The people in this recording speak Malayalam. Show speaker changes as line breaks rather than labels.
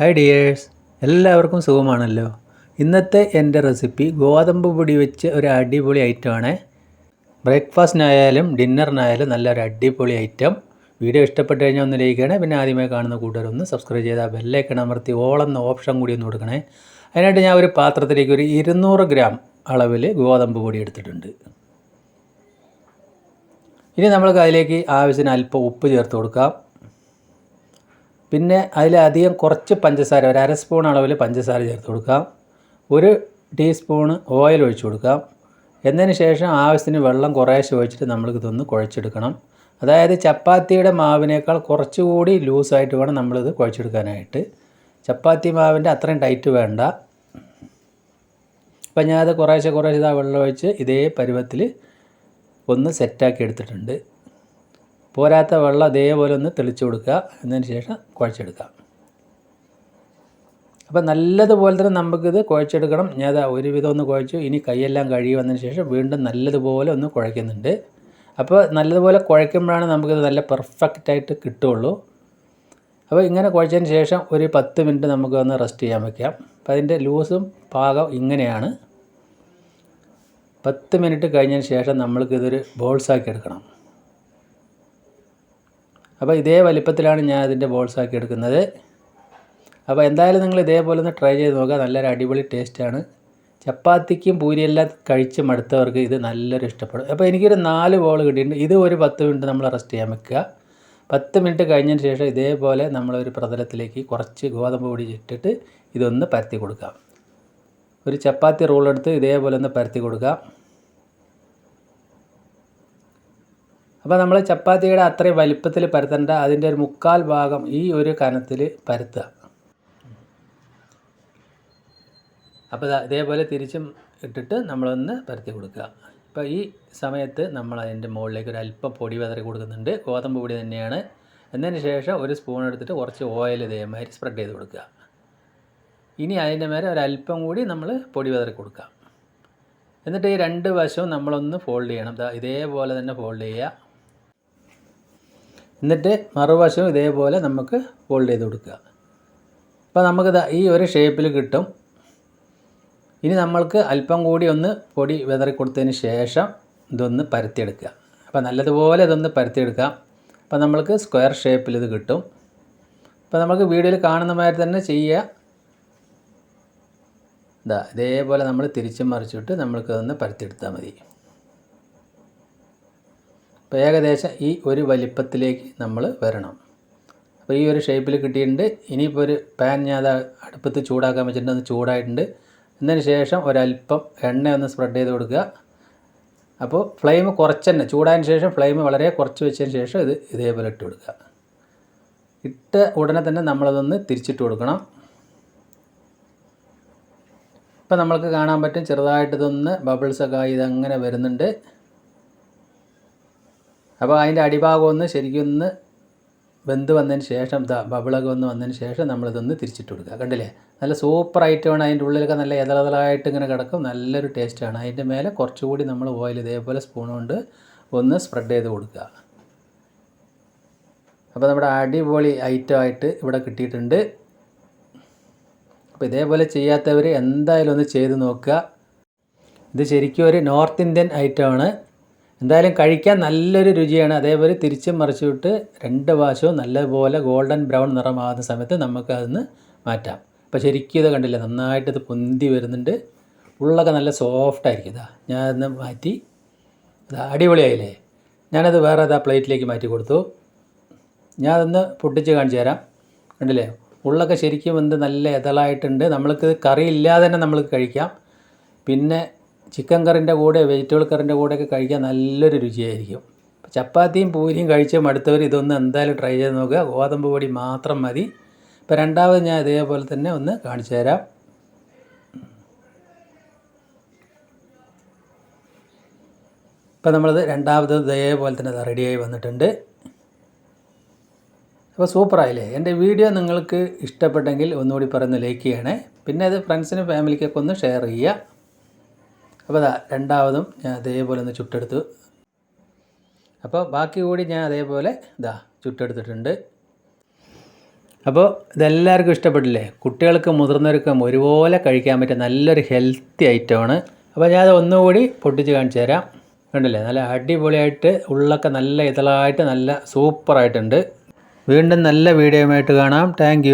ഹായ് ഡിയേഴ്സ്, എല്ലാവർക്കും സുഖമാണല്ലോ. ഇന്നത്തെ എൻ്റെ റെസിപ്പി ഗോതമ്പ് പൊടി വെച്ച് ഒരു അടിപൊളി ഐറ്റമാണ്. ബ്രേക്ക്ഫാസ്റ്റിനായാലും ഡിന്നറിനായാലും നല്ലൊരു അടിപൊളി ഐറ്റം. വീഡിയോ ഇഷ്ടപ്പെട്ട് കഴിഞ്ഞാൽ ഒന്ന് ലൈക്ക് ചെയ്യണേ. പിന്നെ ആദ്യമായി കാണുന്ന കൂട്ടുകാരൊന്ന് സബ്സ്ക്രൈബ് ചെയ്താൽ ബെല്ലൈക്കൺ അമർത്തി ഓളെന്ന ഓപ്ഷൻ കൂടി ഒന്ന് കൊടുക്കണേ. അതിനായിട്ട് ഞാൻ ഒരു പാത്രത്തിലേക്ക് ഒരു 200 ഗ്രാം അളവിൽ ഗോതമ്പ് പൊടി എടുത്തിട്ടുണ്ട്. ഇനി നമ്മൾക്ക് അതിലേക്ക് ആവശ്യത്തിന് അല്പം ഉപ്പ് ചേർത്ത് കൊടുക്കാം. പിന്നെ അതിലധികം കുറച്ച് പഞ്ചസാര, ഒരു അര സ്പൂൺ അളവിൽ പഞ്ചസാര ചേർത്ത് കൊടുക്കാം. 1 ടീസ്പൂണ് ഓയിൽ ഒഴിച്ച് കൊടുക്കാം. എന്നതിന് ശേഷം ആവശ്യത്തിന് വെള്ളം കുറേശ്ശെ ഒഴിച്ചിട്ട് നമ്മൾക്കിതൊന്ന് കുഴച്ചെടുക്കണം. അതായത് ചപ്പാത്തിയുടെ മാവിനേക്കാൾ കുറച്ചുകൂടി ലൂസായിട്ട് വേണം നമ്മളിത് കുഴച്ചെടുക്കാനായിട്ട്. ചപ്പാത്തി മാവിൻ്റെ അത്രയും ടൈറ്റ് വേണ്ട. അപ്പം ഞാനത് കുറേശ്ശെ ഇതാ വെള്ളം ഒഴിച്ച് ഇതേ പരുവത്തിൽ ഒന്ന് സെറ്റാക്കി എടുത്തിട്ടുണ്ട്. പോരാത്ത വെള്ളം അതേപോലെ ഒന്ന് തെളിച്ച് കൊടുക്കുക. എന്നതിന് ശേഷം കുഴച്ചെടുക്കാം. അപ്പോൾ നല്ലതുപോലെ തന്നെ നമുക്കിത് കുഴച്ചെടുക്കണം. ഞാൻ ഒരുവിധം ഒന്ന് കുഴച്ചു. ഇനി കൈയെല്ലാം കഴുകി വന്നതിന് ശേഷം വീണ്ടും നല്ലതുപോലെ ഒന്ന് കുഴയ്ക്കുന്നുണ്ട്. അപ്പോൾ നല്ലതുപോലെ കുഴയ്ക്കുമ്പോഴാണ് നമുക്കിത് നല്ല പെർഫെക്റ്റായിട്ട് കിട്ടുള്ളൂ. അപ്പോൾ ഇങ്ങനെ കുഴച്ചതിന് ശേഷം ഒരു 10 മിനിറ്റ് നമുക്ക് ഒന്ന് റെസ്റ്റ് ചെയ്യാൻ വയ്ക്കാം. അപ്പോൾ അതിൻ്റെ ലൂസും പാകം ഇങ്ങനെയാണ്. 10 മിനിറ്റ് കഴിഞ്ഞതിന് ശേഷം നമ്മൾക്കിതൊരു ബോൾസാക്കി എടുക്കണം. അപ്പോൾ ഇതേ വലിപ്പത്തിലാണ് ഞാൻ അതിൻ്റെ ബോൾസാക്കി എടുക്കുന്നത്. അപ്പോൾ എന്തായാലും നിങ്ങൾ ഇതേപോലെ ഒന്ന് ട്രൈ ചെയ്ത് നോക്കുക. നല്ലൊരു അടിപൊളി ടേസ്റ്റാണ്. ചപ്പാത്തിക്കും പൂരിയെല്ലാം കഴിച്ച് മടുത്തവർക്ക് ഇത് നല്ലൊരു ഇഷ്ടപ്പെടും. അപ്പോൾ എനിക്കൊരു 4 ബോൾ കിട്ടിയിട്ടുണ്ട്. ഇത് ഒരു 10 മിനിറ്റ് നമ്മൾ റെസ്റ്റ് ചെയ്യാൻ വെക്കുക. 10 മിനിറ്റ് കഴിഞ്ഞതിന് ശേഷം ഇതേപോലെ നമ്മളൊരു പ്രതലത്തിലേക്ക് കുറച്ച് ഗോതമ്പ് പൊടി ഇട്ടിട്ട് ഇതൊന്ന് പരത്തി കൊടുക്കാം. ഒരു ചപ്പാത്തി റോളെടുത്ത് ഇതേപോലെ ഒന്ന് പരത്തി കൊടുക്കാം. അപ്പോൾ നമ്മൾ ചപ്പാത്തിയുടെ അത്രയും വലിപ്പത്തിൽ പരത്തേണ്ട, അതിൻ്റെ ഒരു 1/4 ഭാഗം ഈ ഒരു കനത്തിൽ പരത്തുക. അപ്പോൾ ഇതേപോലെ തിരിച്ചും ഇട്ടിട്ട് നമ്മളൊന്ന് പരത്തി കൊടുക്കുക. അപ്പോൾ ഈ സമയത്ത് നമ്മൾ അതിൻ്റെ മുകളിലേക്ക് ഒരു അല്പം പൊടി വിതറി കൊടുക്കുന്നുണ്ട്. ഗോതമ്പ് പൊടി തന്നെയാണ്. എന്നതിന് ശേഷം ഒരു സ്പൂൺ എടുത്തിട്ട് കുറച്ച് ഓയിൽ ഇതേമാതിരി സ്പ്രെഡ് ചെയ്ത് കൊടുക്കുക. ഇനി അതിൻ്റെ മേലെ ഒരല്പം കൂടി നമ്മൾ പൊടി വിതറി കൊടുക്കുക. എന്നിട്ട് ഈ 2 വശവും നമ്മളൊന്ന് ഫോൾഡ് ചെയ്യണം. ഇതേപോലെ തന്നെ ഫോൾഡ് ചെയ്യുക. എന്നിട്ട് മറുവശവും ഇതേപോലെ നമുക്ക് ഫോൾഡ് ചെയ്ത് കൊടുക്കുക. അപ്പോൾ നമുക്കിത് ഈ ഒരു ഷേപ്പിൽ കിട്ടും. ഇനി നമ്മൾക്ക് അല്പം കൂടി ഒന്ന് പൊടി വിതറി കൊടുത്തതിന് ശേഷം ഇതൊന്ന് പരത്തിയെടുക്കുക. അപ്പോൾ നല്ലതുപോലെ ഇതൊന്ന് പരത്തിയെടുക്കാം. അപ്പോൾ നമ്മൾക്ക് സ്ക്വയർ ഷേപ്പിൽ ഇത് കിട്ടും. അപ്പോൾ നമുക്ക് വീഡിയോയിൽ കാണുന്ന മാതിരി തന്നെ ചെയ്യുക. ഇതേപോലെ നമ്മൾ തിരിച്ചും മറിച്ചിട്ട് നമ്മൾക്കതൊന്ന് പരത്തിയെടുത്താൽ മതി. അപ്പോൾ ഏകദേശം ഈ ഒരു വലിപ്പത്തിലേക്ക് നമ്മൾ വരണം. അപ്പോൾ ഈ ഒരു ഷേപ്പിൽ കിട്ടിയിട്ടുണ്ട്. ഇനിയിപ്പോൾ ഒരു പാൻ ഞാൻ അടുപ്പത്ത് ചൂടാക്കാൻ വെച്ചിട്ടുണ്ട്. അത് ചൂടായിട്ടുണ്ട്. എന്നതിന് ശേഷം ഒരല്പം എണ്ണ ഒന്ന് സ്പ്രെഡ് ചെയ്ത് കൊടുക്കുക. അപ്പോൾ ഫ്ലെയിം കുറച്ച് തന്നെ, ചൂടായതിന് ശേഷം ഫ്ലെയിം വളരെ കുറച്ച് വെച്ചതിന് ശേഷം ഇതേപോലെ ഇട്ട് കൊടുക്കുക. ഇട്ട ഉടനെ തന്നെ നമ്മളതൊന്ന് തിരിച്ചിട്ട് കൊടുക്കണം. ഇപ്പോൾ നമ്മൾക്ക് കാണാൻ പറ്റും ചെറുതായിട്ടിതൊന്ന് ബബിൾസൊക്കെ ആയി ഇതങ്ങനെ വരുന്നുണ്ട്. അപ്പോൾ അതിൻ്റെ അടിഭാഗം ഒന്ന് ശരിക്കും ഒന്ന് വെന്ത് വന്നതിന് ശേഷം ബബിളൊക്കെ ഒന്ന് വന്നതിന് ശേഷം നമ്മളിതൊന്ന് തിരിച്ചിട്ട് കൊടുക്കുക. കണ്ടില്ലേ, നല്ല സൂപ്പർ ഐറ്റമാണ്. അതിൻ്റെ ഉള്ളിലൊക്കെ നല്ല ഇതളായിട്ട് ഇങ്ങനെ കിടക്കും. നല്ലൊരു ടേസ്റ്റാണ്. അതിൻ്റെ മേലെ കുറച്ചുകൂടി നമ്മൾ ഓയിൽ ഇതേപോലെ സ്പൂൺ കൊണ്ട് ഒന്ന് സ്പ്രെഡ് ചെയ്ത് കൊടുക്കുക. അപ്പോൾ നമ്മുടെ അടിപൊളി ഐറ്റമായിട്ട് ഇവിടെ കിട്ടിയിട്ടുണ്ട്. അപ്പോൾ ഇതേപോലെ ചെയ്യാത്തവർ എന്തായാലും ഒന്ന് ചെയ്ത് നോക്കുക. ഇത് ശരിക്കും ഒരു നോർത്ത് ഇന്ത്യൻ ഐറ്റമാണ്. എന്തായാലും കഴിക്കാൻ നല്ലൊരു രുചിയാണ്. അതേപോലെ തിരിച്ചും മറിച്ചിട്ട് 2 വശവും നല്ലപോലെ ഗോൾഡൻ ബ്രൗൺ നിറമാകുന്ന സമയത്ത് നമുക്ക് അതിന് മാറ്റാം. അപ്പോൾ ശരിക്കും ഇത് കണ്ടില്ലേ, നന്നായിട്ട് ഇത് പൊന്തി വരുന്നുണ്ട്. ഉള്ളൊക്കെ നല്ല സോഫ്റ്റായിരിക്കും. ഞാനതൊന്ന് മാറ്റി. അടിപൊളിയായില്ലേ. ഞാനത് വേറെ പ്ലേറ്റിലേക്ക് മാറ്റി കൊടുത്തു. ഞാനതൊന്ന് പൊട്ടിച്ച് കാണിച്ചു തരാം. കണ്ടില്ലേ, ഉള്ളൊക്കെ ശരിക്കും വെന്ത് നല്ല ഇതളായിട്ടുണ്ട്. നമ്മൾക്ക് കറി ഇല്ലാതെ തന്നെ നമ്മൾക്ക് കഴിക്കാം. പിന്നെ ചിക്കൻ കറിൻ്റെ കൂടെ, വെജിറ്റബിൾ കറിൻ്റെ കൂടെയൊക്കെ കഴിക്കാൻ നല്ലൊരു രുചിയായിരിക്കും. ചപ്പാത്തിയും പൂരിയും കഴിച്ച് മടുത്തവർ ഇതൊന്ന് എന്തായാലും ട്രൈ ചെയ്ത് നോക്കുക. ഗോതമ്പ് പൊടി മാത്രം മതി. ഇപ്പോൾ രണ്ടാമത് ഞാൻ ഇതേപോലെ തന്നെ ഒന്ന് കാണിച്ചു തരാം. ഇപ്പോൾ നമ്മളത് രണ്ടാമത് ഇതേപോലെ തന്നെ റെഡിയായി വന്നിട്ടുണ്ട്. അപ്പോൾ സൂപ്പറായില്ലേ. എൻ്റെ വീഡിയോ നിങ്ങൾക്ക് ഇഷ്ടപ്പെട്ടെങ്കിൽ ഒന്നുകൂടി പറയുന്ന ലൈക്ക് ചെയ്യണേ. പിന്നെ അത് ഫ്രണ്ട്സിനും ഫാമിലിക്കൊക്കെ ഒന്ന് ഷെയർ ചെയ്യുക. അപ്പോൾ രണ്ടാമതും ഞാൻ അതേപോലെ ഒന്ന് ചുട്ടെടുത്തു. അപ്പോൾ ബാക്കി കൂടി ഞാൻ അതേപോലെ ചുട്ടെടുത്തിട്ടുണ്ട്. അപ്പോൾ ഇതെല്ലാവർക്കും ഇഷ്ടപ്പെട്ടില്ലേ? കുട്ടികൾക്കും മുതിർന്നവർക്കും ഒരുപോലെ കഴിക്കാൻ പറ്റിയ നല്ലൊരു ഹെൽത്തി ഐറ്റമാണ്. അപ്പോൾ ഞാനത് ഒന്നുകൂടി പൊട്ടിച്ച് കാണിച്ചു തരാം. കണ്ടില്ലേ, നല്ല അടിപൊളിയായിട്ട് ഉള്ളൊക്കെ നല്ല ഇതളായിട്ട് നല്ല സൂപ്പറായിട്ടുണ്ട്. വീണ്ടും നല്ല വീഡിയോയുമായിട്ട് കാണാം. താങ്ക്